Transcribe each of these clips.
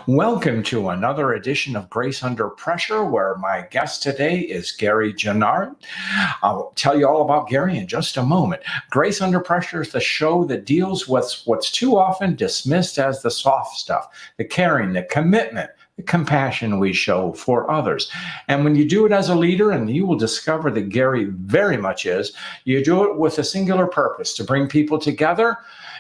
Welcome to another edition of Grace Under Pressure, where my guest today is Gary Genard. I'll tell you all about Gary in just a moment. Grace Under Pressure is the show that deals with what's too often dismissed as the soft stuff, the caring, the commitment, the compassion we show for others. And when you do it as a leader, and you will discover that Gary very much is, you do it with a singular purpose, to bring people together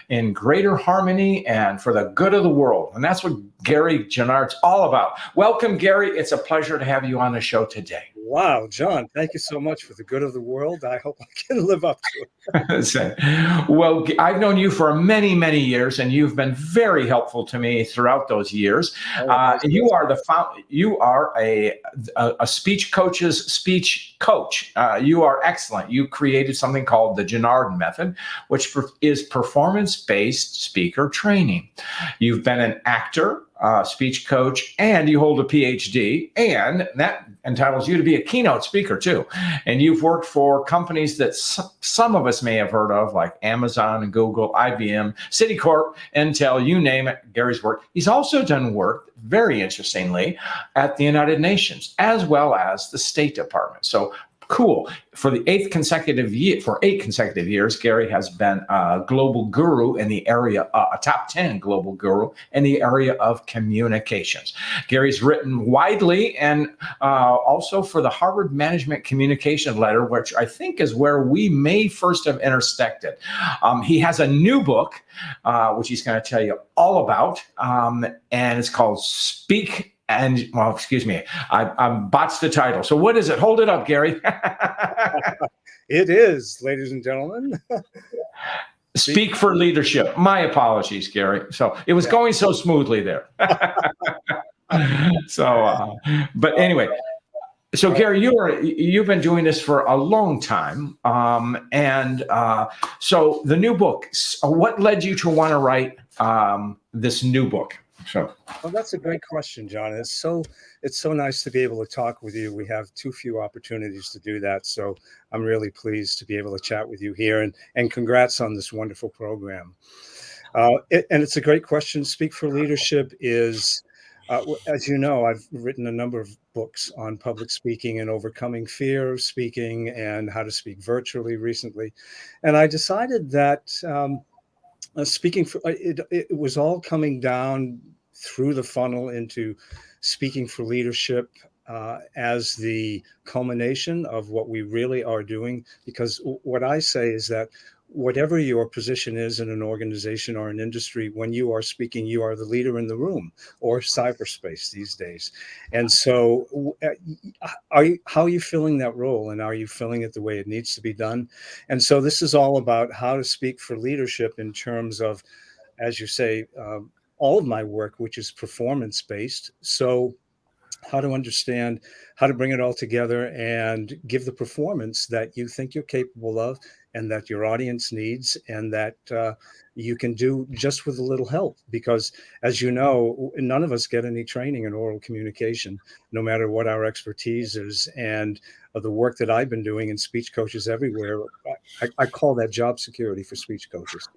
in greater harmony and for the good of the world. And that's what Gary Genard's all about. Welcome, Gary. It's a pleasure to have you on the show today. Wow, John, thank you so much for the good of the world. I hope I can live up to it. Well, I've known you for many, many years, and you've been very helpful to me throughout those years. You are a speech coach's speech coach. You are excellent. You created something called the Genard Method, which is performance-based speaker training. You've been an actor, speech coach, and you hold a Ph.D., and that entitles you to be a keynote speaker too. And you've worked for companies that some of us may have heard of, like Amazon and Google, IBM, Citicorp, Intel, you name it. Gary's worked. He's also done work, very interestingly, at the United Nations, as well as the State Department. So cool. For the 8 consecutive years, Gary has been a global guru in the area, a top 10 global guru in the area of communications. Gary's written widely, and also for the Harvard Management Communication Letter, which I think is where we may first have intersected. He has a new book, which he's going to tell you all about, and it's called Speak. And, well, excuse me, I botched the title. So what is it? Hold it up, Gary. It is, ladies and gentlemen. Speak for Leadership. My apologies, Gary. So it was going so smoothly there. But anyway. So Gary, you've been doing this for a long time. So the new book, what led you to want to write this new book? Well, that's a great question, John. It's so nice to be able to talk with you. We have too few opportunities to do that. So I'm really pleased to be able to chat with you here, and congrats on this wonderful program. And it's a great question. Speak for Leadership is, as you know, I've written a number of books on public speaking and overcoming fear of speaking and how to speak virtually recently. And I decided that speaking for it was all coming down through the funnel into Speaking for Leadership as the culmination of what we really are doing. Because what I say is that whatever your position is in an organization or an industry, when you are speaking, you are the leader in the room, or cyberspace these days. And so how are you filling that role, and are you filling it the way it needs to be done? And so this is all about how to speak for leadership in terms of, as you say, all of my work, which is performance-based. So how to understand how to bring it all together and give the performance that you think you're capable of, and that your audience needs, and that you can do just with a little help. Because, as you know, none of us get any training in oral communication, no matter what our expertise is. And the work that I've been doing in speech coaches everywhere, I call that job security for speech coaches.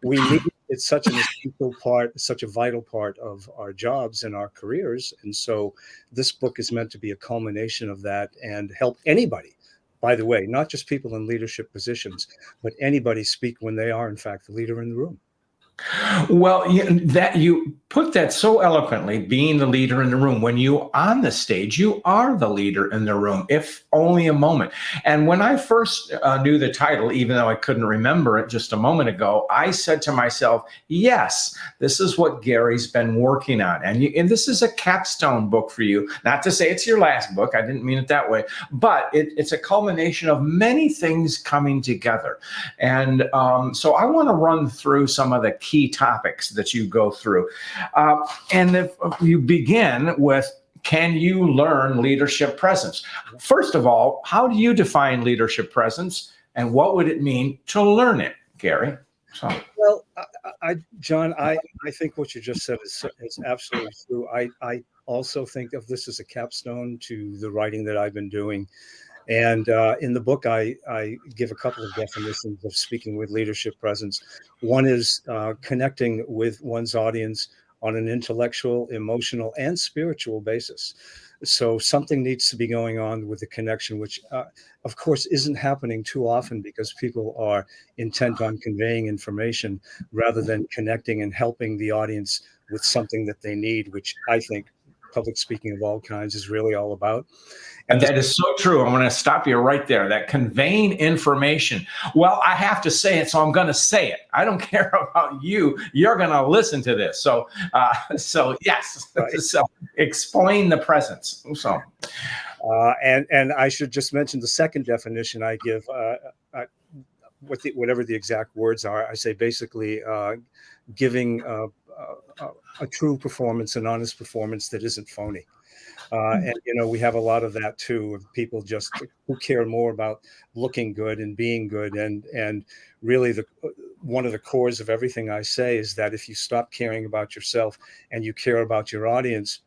We need it's such an essential part, such a vital part of our jobs and our careers. And so this book is meant to be a culmination of that and help anybody, by the way, not just people in leadership positions, but anybody speak when they are, in fact, the leader in the room. Well, you put that so eloquently, being the leader in the room. When you're on the stage, you are the leader in the room, if only a moment. And when I first knew the title, even though I couldn't remember it just a moment ago, I said to myself, yes, this is what Gary's been working on. And this is a capstone book for you. Not to say it's your last book. I didn't mean it that way. But it's a culmination of many things coming together. And so I want to run through some of the key topics that you go through. And if you begin with, can you learn leadership presence? First of all, how do you define leadership presence, and what would it mean to learn it, Gary? Well, John, I think what you just said is absolutely true. I also think of this as a capstone to the writing that I've been doing. And in the book, I give a couple of definitions of speaking with leadership presence. One is connecting with one's audience on an intellectual, emotional, and spiritual basis. So something needs to be going on with the connection, which, of course, isn't happening too often because people are intent on conveying information rather than connecting and helping the audience with something that they need, which I think public speaking of all kinds is really all about. And that is so true. I'm going to stop you right there. That conveying information. Well, I have to say it, so I'm going to say it. I don't care about you. You're going to listen to this. So yes. Right. So explain the presence. So, and I should just mention the second definition I give. Whatever the exact words are, I say basically giving a true performance, an honest performance that isn't phony. And we have a lot of that too, of people just who care more about looking good and being good. And really one of the cores of everything I say is that if you stop caring about yourself and you care about your audience,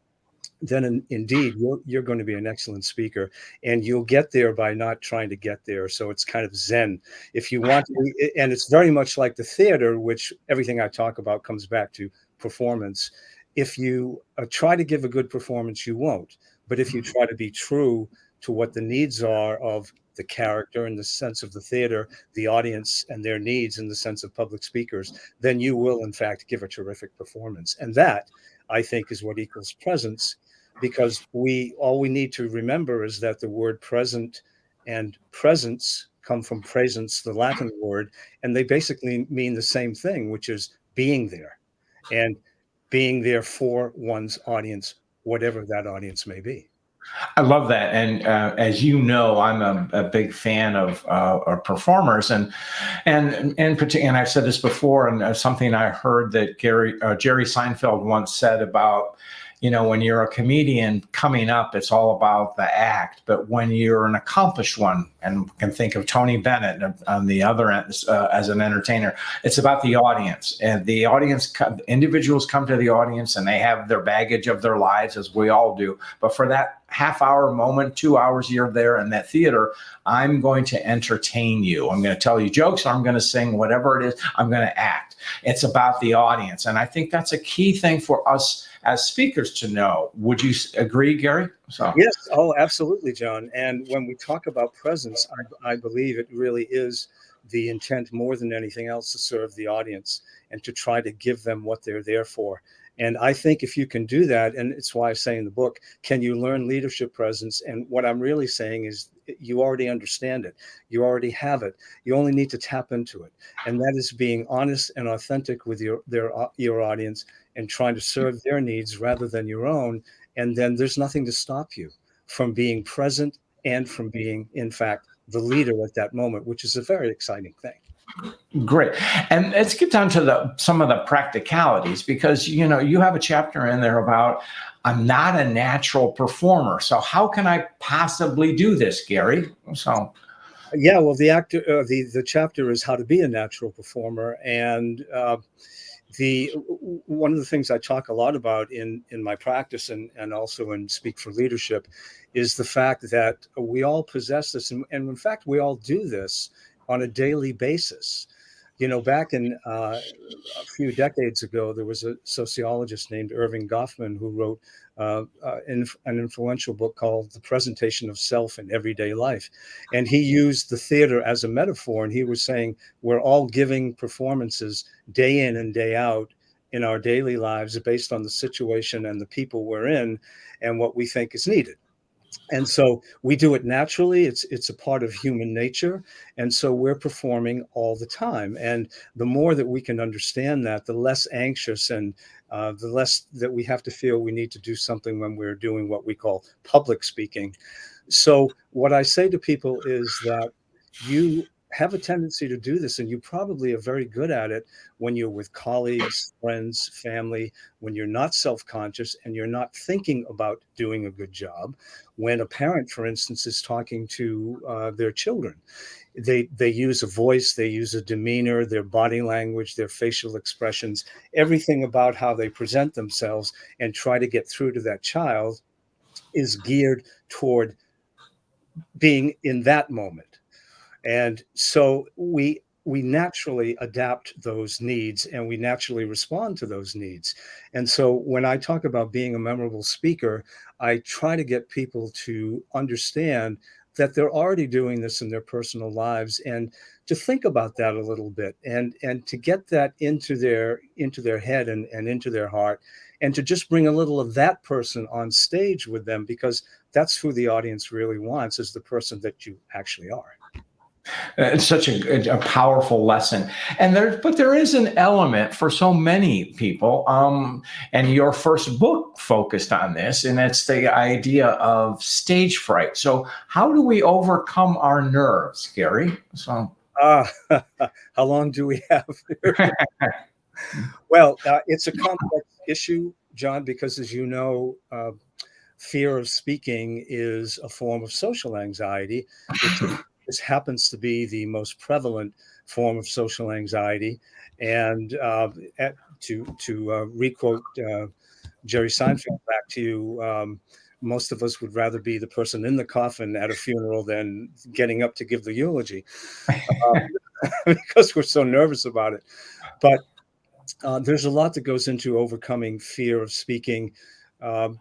then indeed you're going to be an excellent speaker, and you'll get there by not trying to get there. So it's kind of Zen. If you want to, and it's very much like the theater, which everything I talk about comes back to performance. If you try to give a good performance, you won't. But if you try to be true to what the needs are of the character in the sense of the theater, the audience and their needs in the sense of public speakers, then you will, in fact, give a terrific performance. And that, I think, is what equals presence, because all we need to remember is that the word present and presence come from presence, the Latin word, and they basically mean the same thing, which is being there. And being there for one's audience, whatever that audience may be. I love that. And as you know, I'm a big fan of performers, and I've said this before, and something I heard that Jerry Seinfeld once said about, when you're a comedian coming up, it's all about the act. But when you're an accomplished one, and can think of Tony Bennett on the other end as an entertainer, it's about the audience. And the audience, individuals come to the audience and they have their baggage of their lives, as we all do. But for that half-hour moment, 2 hours you're there in that theater, I'm going to entertain you. I'm going to tell you jokes, or I'm going to sing, whatever it is, I'm going to act. It's about the audience. And I think that's a key thing for us as speakers to know. Would you agree, Gary? So. Yes. Oh, absolutely, John. And when we talk about presence, I believe it really is the intent more than anything else to serve the audience and to try to give them what they're there for. And I think if you can do that, and it's why I say in the book, can you learn leadership presence? And what I'm really saying is you already understand it. You already have it. You only need to tap into it. And that is being honest and authentic with your audience and trying to serve their needs rather than your own. And then there's nothing to stop you from being present and from being, in fact, the leader at that moment, which is a very exciting thing. Great. And let's get down to some of the practicalities, because, you have a chapter in there about, I'm not a natural performer. So how can I possibly do this, Gary? So. Yeah, well, the chapter is how to be a natural performer. And one of the things I talk a lot about in my practice and also in Speak for Leadership is the fact that we all possess this. And in fact, we all do this on a daily basis. Back in a few decades ago, there was a sociologist named Irving Goffman who wrote an influential book called The Presentation of Self in Everyday Life. And he used the theater as a metaphor. And he was saying, we're all giving performances day in and day out in our daily lives based on the situation and the people we're in and what we think is needed. And so we do it naturally. It's a part of human nature. And so we're performing all the time. And the more that we can understand that, the less anxious and the less that we have to feel we need to do something when we're doing what we call public speaking. So what I say to people is that you have a tendency to do this, and you probably are very good at it when you're with colleagues, friends, family, when you're not self-conscious and you're not thinking about doing a good job. When a parent, for instance, is talking to their children, they use a voice, they use a demeanor, their body language, their facial expressions, everything about how they present themselves and try to get through to that child is geared toward being in that moment. And so we we naturally adapt those needs and we naturally respond to those needs. And so when I talk about being a memorable speaker, I try to get people to understand that they're already doing this in their personal lives, and to think about that a little bit, and to get that into their head and into their heart, and to just bring a little of that person on stage with them, because that's who the audience really wants, is the person that you actually are. It's such a powerful lesson, and but there is an element for so many people. And your first book focused on this, and it's the idea of stage fright. So, how do we overcome our nerves, Gary? So, How long do we have? Well, it's a complex issue, John, because as you know, fear of speaking is a form of social anxiety. This happens to be the most prevalent form of social anxiety. And to requote Jerry Seinfeld back to you, most of us would rather be the person in the coffin at a funeral than getting up to give the eulogy, because we're so nervous about it. But there's a lot that goes into overcoming fear of speaking. Um,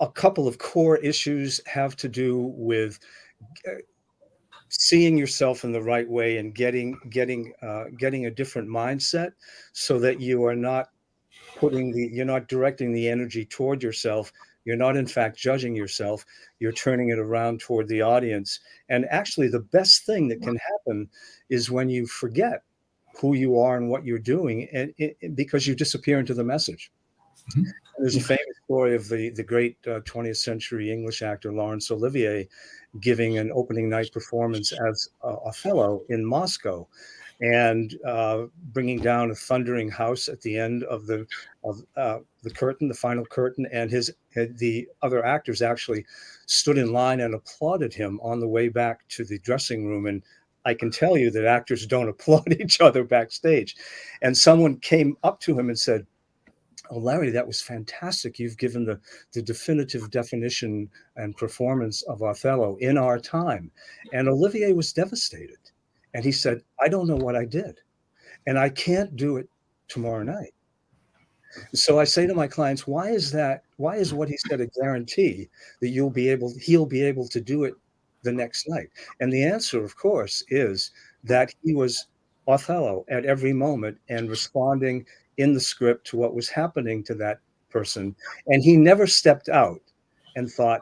a couple of core issues have to do with seeing yourself in the right way and getting a different mindset, so that you are not you're not directing the energy toward yourself. You're not in fact judging yourself. You're turning it around toward the audience. And actually, the best thing that can happen is when you forget who you are and what you're doing, and because you disappear into the message. Mhm. There's a famous story of the great 20th century English actor Laurence Olivier giving an opening night performance as Othello in Moscow, and bringing down a thundering house at the end of the curtain, the final curtain, and the other actors actually stood in line and applauded him on the way back to the dressing room. And I can tell you that actors don't applaud each other backstage. And someone came up to him and said, "Oh, Larry, that was fantastic. You've given the definitive definition and performance of Othello in our time." And Olivier was devastated. And he said, "I don't know what I did, and I can't do it tomorrow night." So I say to my clients, why is that? Why is what he said a guarantee that he'll be able to do it the next night? And the answer, of course, is that he was Othello at every moment and responding in the script to what was happening to that person. And he never stepped out and thought,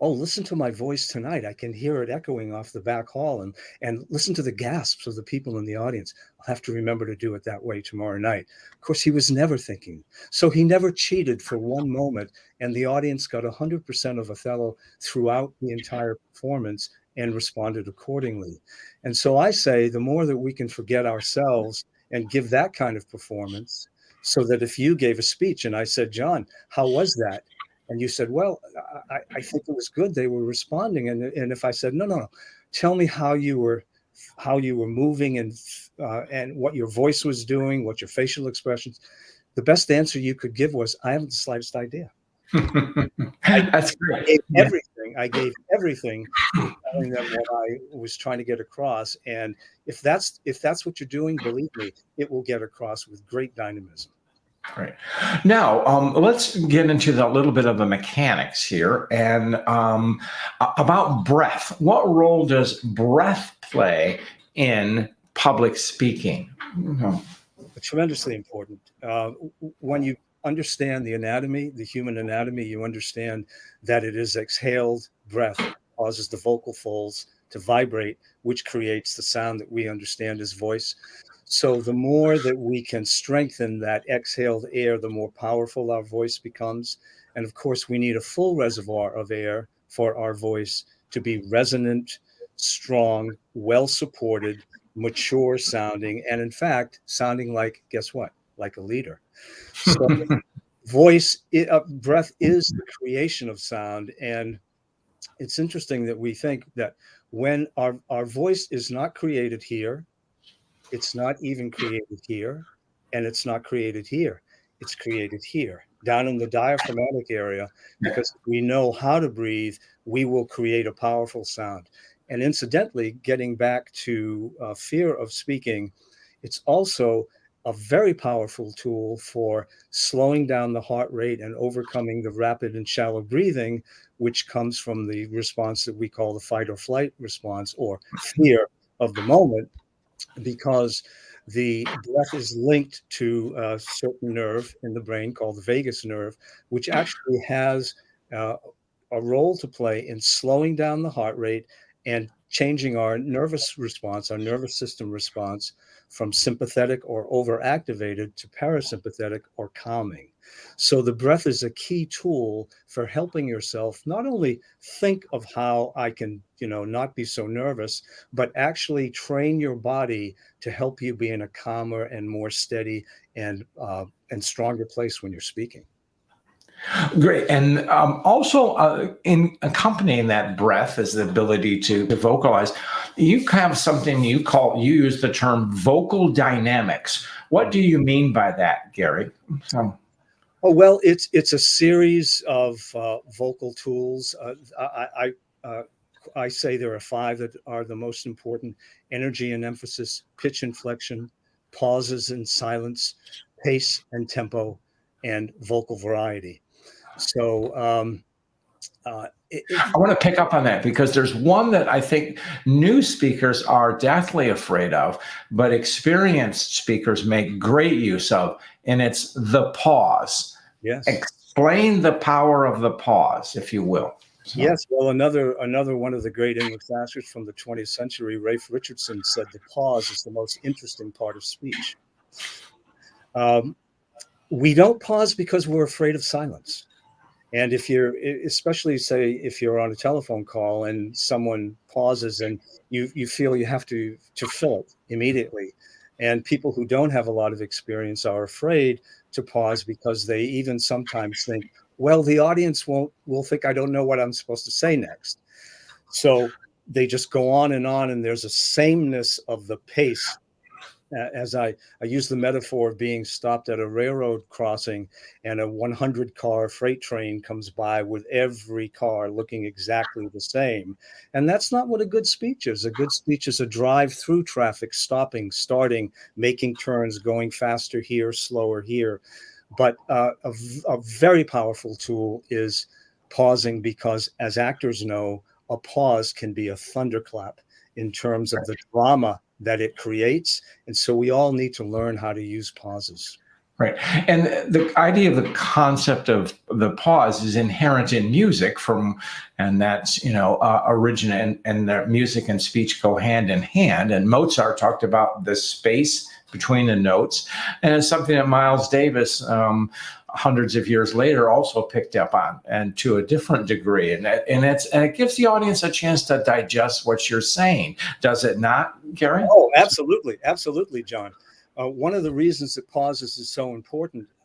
"Oh, listen to my voice tonight. I can hear it echoing off the back hall, and listen to the gasps of the people in the audience. I'll have to remember to do it that way tomorrow night." Of course, he was never thinking. So he never cheated for one moment, and the audience got 100% of Othello throughout the entire performance and responded accordingly. And so I say the more that we can forget ourselves and give that kind of performance, so that if you gave a speech and I said, "John, how was that?" And you said, "Well, I think it was good. They were responding." And if I said, "No, no, no, tell me how you were moving, and what your voice was doing, what your facial expressions," the best answer you could give was, "I haven't the slightest idea." That's I great. gave Yeah. everything. I gave everything to telling them what I was trying to get across. And if that's what you're doing, believe me, it will get across with great dynamism. Great. Now, let's get into the little bit of the mechanics here, and about breath. What role does breath play in public speaking? Mhm. Tremendously important. When you understand the anatomy, the human anatomy, you understand that it is exhaled breath that causes the vocal folds to vibrate, which creates the sound that we understand as voice. So the more that we can strengthen that exhaled air, the more powerful our voice becomes. And of course, we need a full reservoir of air for our voice to be resonant, strong, well supported, mature sounding, and in fact, sounding like, guess what? Like a leader. So breath is the creation of sound. And it's interesting that we think that when our voice is not created here, it's not even created here, and it's not created here. It's created here, down in the diaphragmatic area, because if we know how to breathe, we will create a powerful sound. And incidentally, getting back to fear of speaking, it's also a very powerful tool for slowing down the heart rate and overcoming the rapid and shallow breathing, which comes from the response that we call the fight or flight response, or fear of the moment, because the breath is linked to a certain nerve in the brain called the vagus nerve, which actually has a role to play in slowing down the heart rate and changing our nervous response, our nervous system response, from sympathetic or overactivated to parasympathetic or calming. So the breath is a key tool for helping yourself not only think of how I can, not be so nervous, but actually train your body to help you be in a calmer and more steady and stronger place when you're speaking. Great. And also in accompanying that breath is the ability to vocalize. You have something you use the term vocal dynamics. What do you mean by that, Gary? Oh, well, it's a series of vocal tools. I say there are 5 that are the most important: energy and emphasis, pitch inflection, pauses and silence, pace and tempo, and vocal variety. So I want to pick up on that because there's one that I think new speakers are deathly afraid of, but experienced speakers make great use of, and it's the pause. Yes. Explain the power of the pause, if you will. So. Yes. Well, another one of the great English masters from the 20th century, Rafe Richardson, said the pause is the most interesting part of speech. We don't pause because we're afraid of silence. And especially say if you're on a telephone call and someone pauses and you feel you have to fill it immediately. And people who don't have a lot of experience are afraid to pause because they even sometimes think, well, the audience will think I don't know what I'm supposed to say next. So they just go on, and there's a sameness of the pace. As I use the metaphor of being stopped at a railroad crossing and a 100-car freight train comes by with every car looking exactly the same. And that's not what a good speech is. A good speech is a drive through traffic, stopping, starting, making turns, going faster here, slower here. But a very powerful tool is pausing, because as actors know, a pause can be a thunderclap in terms of the drama that it creates. And so we all need to learn how to use pauses. Right. And the idea of the concept of the pause is inherent in music and that's, origin and the music and speech go hand in hand. And Mozart talked about the space between the notes. And it's something that Miles Davis, hundreds of years later, also picked up on, and to a different degree. And it gives the audience a chance to digest what you're saying. Does it not, Gary? Oh, absolutely. Absolutely, John. One of the reasons that pauses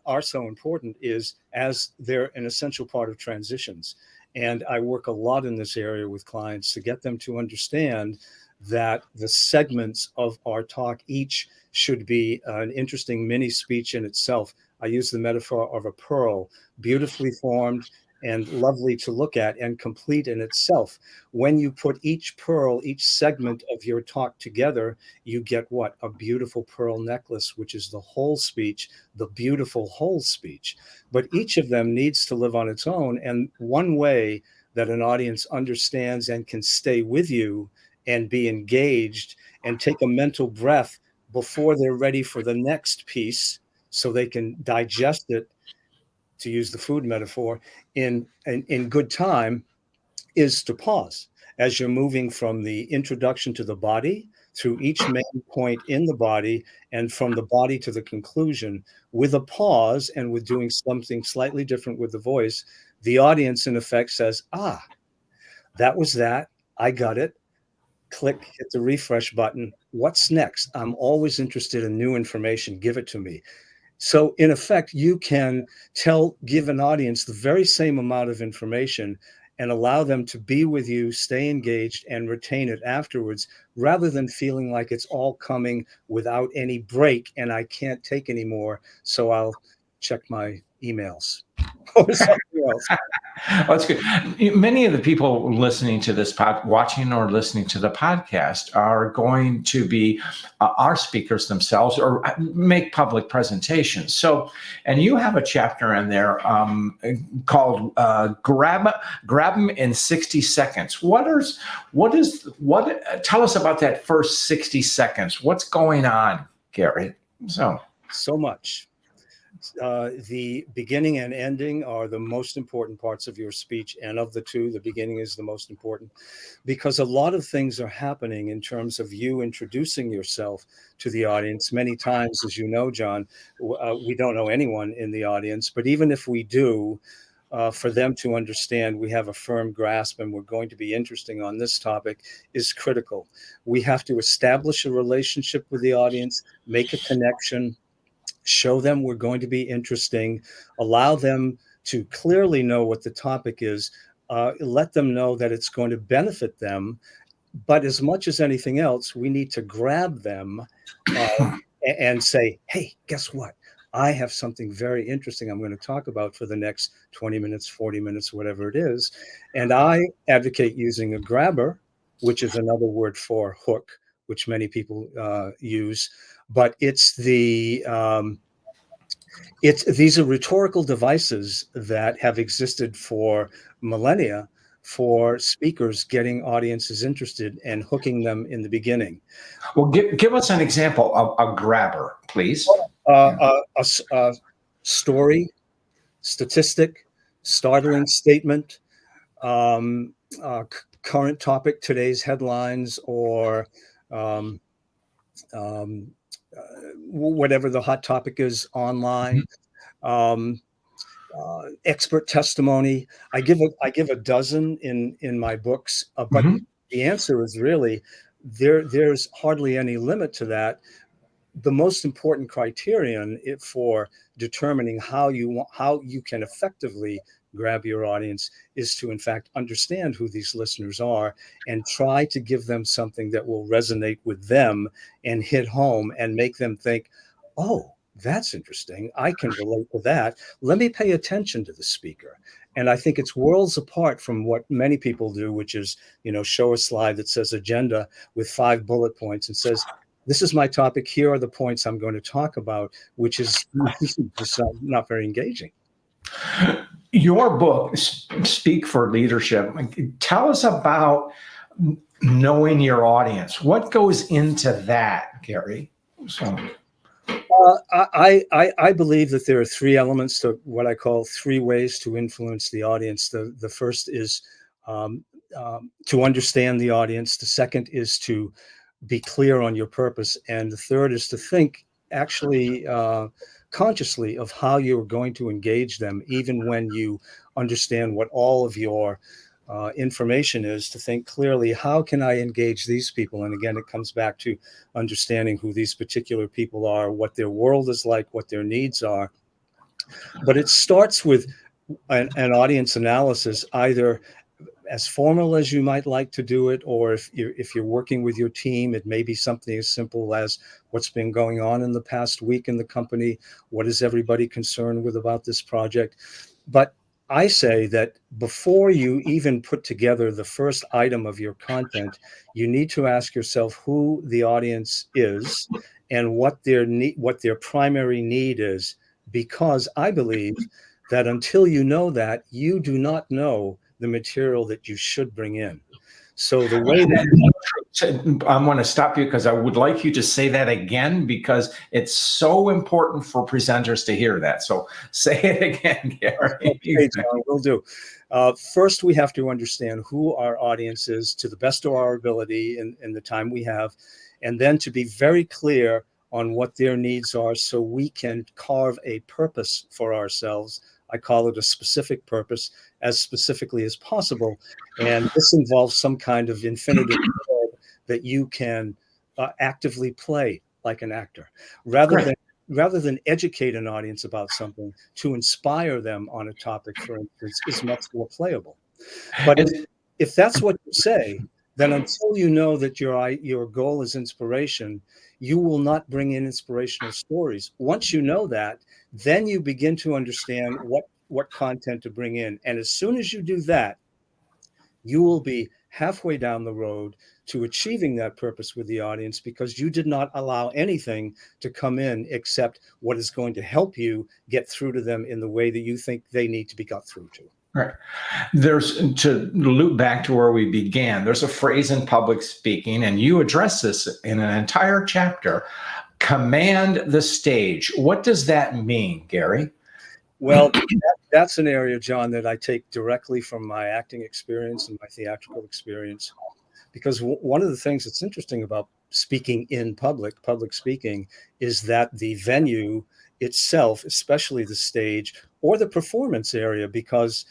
are so important is as they're an essential part of transitions. And I work a lot in this area with clients to get them to understand that the segments of our talk each should be an interesting mini speech in itself. I use the metaphor of a pearl, beautifully formed and lovely to look at and complete in itself. When you put each segment of your talk together, you get what? A beautiful pearl necklace, which is the whole speech, the beautiful whole speech. But each of them needs to live on its own. And one way that an audience understands and can stay with you and be engaged and take a mental breath before they're ready for the next piece, so they can digest it, to use the food metaphor, in good time, is to pause. As you're moving from the introduction to the body, through each main point in the body, and from the body to the conclusion, with a pause and with doing something slightly different with the voice, the audience in effect says, that was that, I got it. Click, hit the refresh button. What's next? I'm always interested in new information. Give it to me. So in effect, you can give an audience the very same amount of information and allow them to be with you, stay engaged, and retain it afterwards, rather than feeling like it's all coming without any break and I can't take any more, so I'll check my emails or something else. That's good. Many of the people listening to this watching or listening to the podcast are going to be our speakers themselves or make public presentations. So, and you have a chapter in there called "Grab Them in 60 Seconds." Tell us about that first 60 seconds. What's going on, Gary? So much. The beginning and ending are the most important parts of your speech. And of the two, the beginning is the most important because a lot of things are happening in terms of you introducing yourself to the audience. Many times, as you know, John, we don't know anyone in the audience, but even if we do, for them to understand we have a firm grasp and we're going to be interesting on this topic is critical. We have to establish a relationship with the audience, make a connection, show them we're going to be interesting, allow them to clearly know what the topic is, let them know that it's going to benefit them. But as much as anything else, we need to grab them and say, hey, guess what? I have something very interesting I'm going to talk about for the next 20 minutes, 40 minutes, whatever it is. And I advocate using a grabber, which is another word for hook, which many people use. But these are rhetorical devices that have existed for millennia for speakers getting audiences interested and hooking them in the beginning. Well, give us an example of a grabber, please. A story, statistic, startling statement, current topic, today's headlines, or whatever the hot topic is online, expert testimony. I give a dozen in my books, but the answer is really there's hardly any limit to that. The most important criterion for determining how you can effectively grab your audience is to, in fact, understand who these listeners are and try to give them something that will resonate with them and hit home and make them think, oh, that's interesting. I can relate to that. Let me pay attention to the speaker. And I think it's worlds apart from what many people do, which is, show a slide that says agenda with 5 bullet points and says, this is my topic. Here are the points I'm going to talk about, which is just not very engaging. Your book, Speak for Leadership. Tell us about knowing your audience. What goes into that, Gary? I believe that there are 3 elements to what I call 3 ways to influence the audience. The first is to understand the audience. The second is to be clear on your purpose. And the third is to think actually consciously of how you're going to engage them, even when you understand what all of your information is, to think clearly, how can I engage these people? And again, it comes back to understanding who these particular people are, what their world is like, what their needs are. But it starts with an audience analysis, either as formal as you might like to do it, or if you're working with your team, it may be something as simple as what's been going on in the past week in the company. What is everybody concerned with about this project? But I say that before you even put together the first item of your content, you need to ask yourself who the audience is and what their primary need is, because I believe that until you know that, you do not know the material that you should bring in. So the way that I want to stop you because I would like you to say that again, because it's so important for presenters to hear that. So say it again, Gary. Okay, John, will do. First, we have to understand who our audience is to the best of our ability in the time we have, and then to be very clear on what their needs are so we can carve a purpose for ourselves. I call it a specific purpose, as specifically as possible. And this involves some kind of infinitive verb that you can actively play like an actor. Rather than educate an audience about something, to inspire them on a topic, for instance, is much more playable. But if that's what you say, then until you know that your goal is inspiration, you will not bring in inspirational stories. Once you know that, then you begin to understand what content to bring in. And as soon as you do that, you will be halfway down the road to achieving that purpose with the audience, because you did not allow anything to come in except what is going to help you get through to them in the way that you think they need to be got through to. Right. There's, to loop back to where we began, there's a phrase in public speaking, and you address this in an entire chapter: command the stage. What does that mean, Gary? Well, that's an area, John, that I take directly from my acting experience and my theatrical experience, because one of the things that's interesting about speaking in public speaking, is that the venue itself, especially the stage or the performance area, because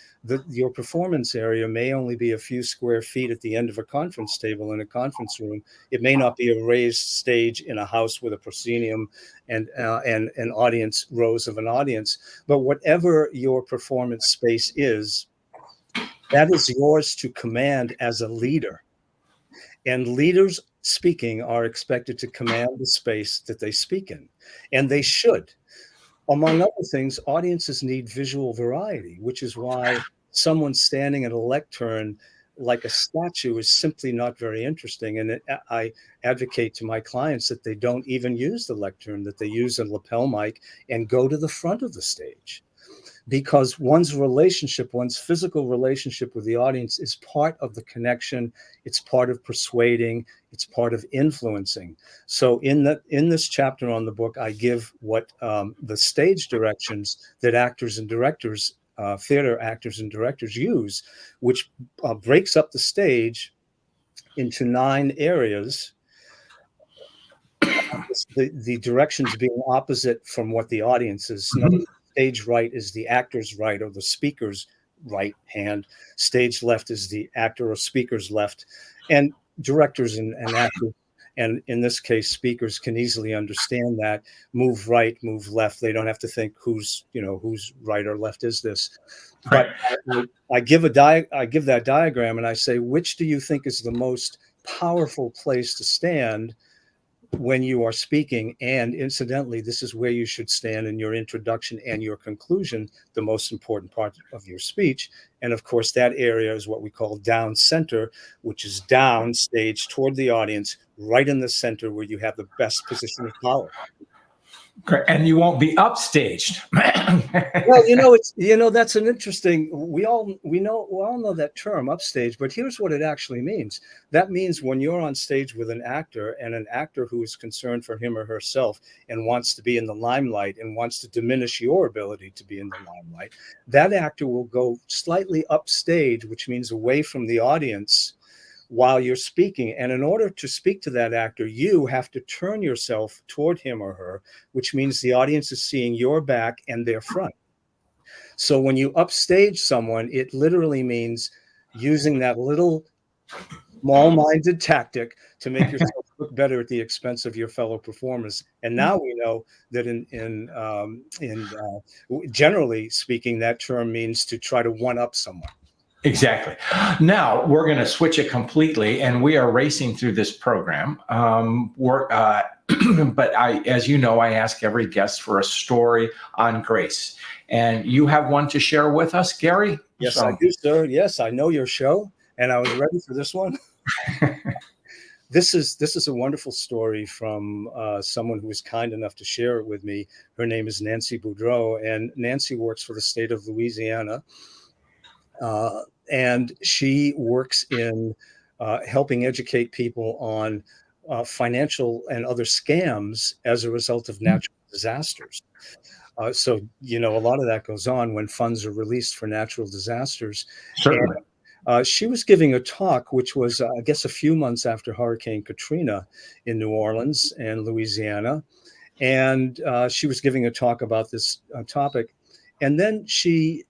your performance area may only be a few square feet at the end of a conference table in a conference room. It may not be a raised stage in a house with a proscenium and an audience, rows of an audience. But whatever your performance space is, that is yours to command as a leader. And leaders speaking are expected to command the space that they speak in, and they should. Among other things, audiences need visual variety, which is why someone standing at a lectern like a statue is simply not very interesting. And I advocate to my clients that they don't even use the lectern, that they use a lapel mic and go to the front of the stage. Because one's relationship, one's physical relationship with the audience is part of the connection. It's part of persuading. It's part of influencing. So in this chapter on the book, I give what the stage directions that actors and directors, theater actors and directors use, which breaks up the stage into 9 areas. The directions being opposite from what the audience is. In other words, stage right is the actor's right, or the speaker's right hand. Stage left is the actor or speaker's left. And directors and actors, and in this case, speakers, can easily understand that. Move right, move left. They don't have to think whose right or left is this. But I give that diagram and I say, which do you think is the most powerful place to stand when you are speaking? And incidentally, this is where you should stand in your introduction and your conclusion, the most important part of your speech. And of course, that area is what we call down center, which is down stage toward the audience, right in the center where you have the best position of power. And you won't be upstaged. Well, that's an interesting. We all know that term, upstage, but here's what it actually means. That means when you're on stage with an actor, and an actor who is concerned for him or herself and wants to be in the limelight and wants to diminish your ability to be in the limelight, that actor will go slightly upstage, which means away from the audience, while you're speaking. And in order to speak to that actor, you have to turn yourself toward him or her, which means the audience is seeing your back and their front. So when you upstage someone, it literally means using that little small-minded tactic to make yourself look better at the expense of your fellow performers. And now we know that generally speaking, that term means to try to one-up someone. Exactly. Now we're going to switch it completely, and we are racing through this program. But as you know, I ask every guest for a story on grace, and you have one to share with us, Gary. Yes, I do, sir. Yes, I know your show, and I was ready for this one. This is a wonderful story from someone who was kind enough to share it with me. Her name is Nancy Boudreau, and Nancy works for the state of Louisiana. And she works in helping educate people on financial and other scams as a result of natural disasters. So, a lot of that goes on when funds are released for natural disasters. Certainly. And, she was giving a talk, which was, I guess, a few months after Hurricane Katrina in New Orleans and Louisiana. And she was giving a talk about this topic. And then she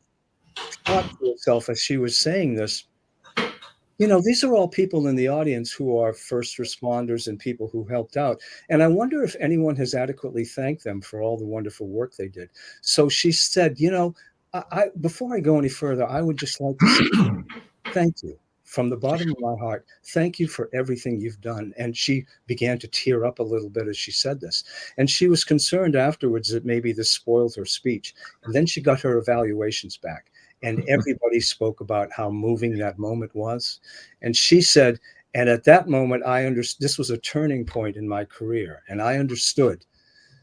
thought to herself as she was saying this, these are all people in the audience who are first responders and people who helped out. And I wonder if anyone has adequately thanked them for all the wonderful work they did. So she said, before I go any further, I would just like to say thank you from the bottom of my heart, thank you for everything you've done. And she began to tear up a little bit as she said this. And she was concerned afterwards that maybe this spoiled her speech. And then she got her evaluations back. And everybody spoke about how moving that moment was. And she said, and at that moment, I understood this was a turning point in my career. And I understood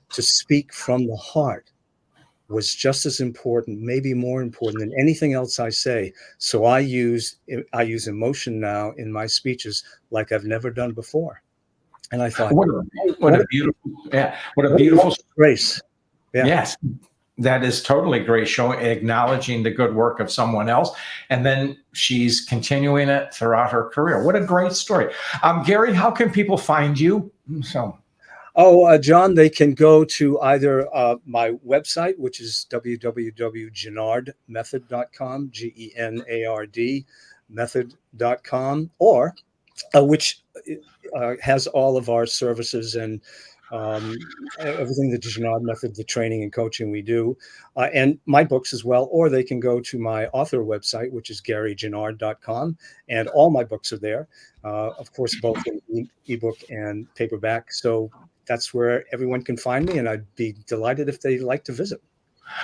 to speak from the heart was just as important, maybe more important than anything else I say. So I use emotion now in my speeches like I've never done before. And I thought, what a beautiful, what a beautiful grace. Yeah. Yes, that is totally great, showing, acknowledging the good work of someone else. And then she's continuing it throughout her career. What a great story. Gary, how can people find you? John, they can go to either my website, which is www.genardmethod.com, Genard method.com, or which has all of our services and everything, the Genard Method, the training and coaching we do, and my books as well. Or they can go to my author website, which is garygenard.com, and all my books are there, of course, both in ebook and paperback. So that's where everyone can find me, and I'd be delighted if they'd like to visit.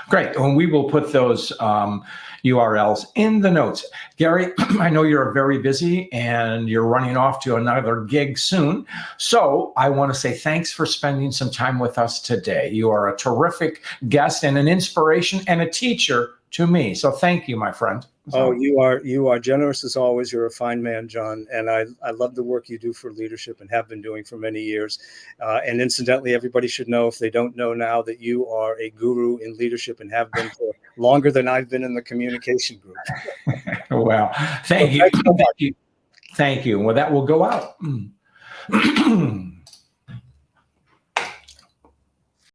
Great. And we will put those URLs in the notes. Gary, I know you're very busy and you're running off to another gig soon. So I want to say thanks for spending some time with us today. You are a terrific guest and an inspiration and a teacher to me. So thank you, my friend. Oh, you are generous as always. You're a fine man, John. And I love the work you do for leadership and have been doing for many years. And incidentally, everybody should know, if they don't know now, that you are a guru in leadership and have been for longer than I've been in the communication group. Well, thank you. Thank you. Well, that will go out.